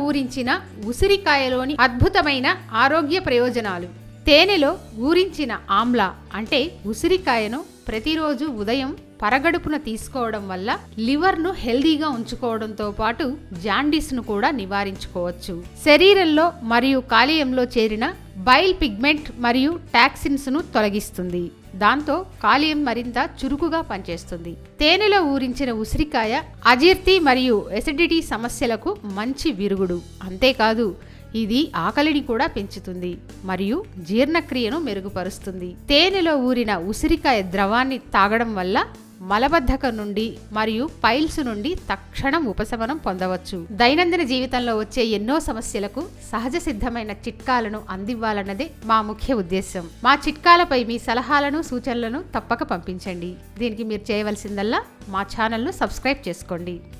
ఊరించిన ఉసిరికాయలోని అద్భుతమైన ఆరోగ్య ప్రయోజనాలు. తేనెలో ఊరించిన ఆమ్లా అంటే ఉసిరికాయను ప్రతిరోజు ఉదయం పరగడుపున తీసుకోవడం వల్ల లివర్ను హెల్దీగా ఉంచుకోవడంతో పాటు జాండీస్ను కూడా నివారించుకోవచ్చు. శరీరంలో మరియు కాలేయంలో చేరిన బైల్ పిగ్మెంట్ మరియు టాక్సిన్స్ను తొలగిస్తుంది. దాంతో కాలేయం మరింత చురుకుగా పనిచేస్తుంది. తేనెలో ఊరించిన ఉసిరికాయ అజీర్తి మరియు ఎసిడిటీ సమస్యలకు మంచి విరుగుడు. అంతేకాదు ఇది ఆకలిని కూడా పెంచుతుంది మరియు జీర్ణక్రియను మెరుగుపరుస్తుంది. తేనెలో ఊరిన ఉసిరికాయ ద్రవాన్ని తాగడం వల్ల మలబద్ధకం నుండి మరియు పైల్స్ నుండి తక్షణం ఉపశమనం పొందవచ్చు. దైనందిన జీవితంలో వచ్చే ఎన్నో సమస్యలకు సహజ సిద్ధమైన చిట్కాలను అందివ్వాలన్నదే మా ముఖ్య ఉద్దేశం. మా చిట్కాలపై మీ సలహాలను సూచనలను తప్పక పంపించండి. దీనికి మీరు చేయవలసిందల్లా మా ఛానల్ను సబ్స్క్రైబ్ చేసుకోండి.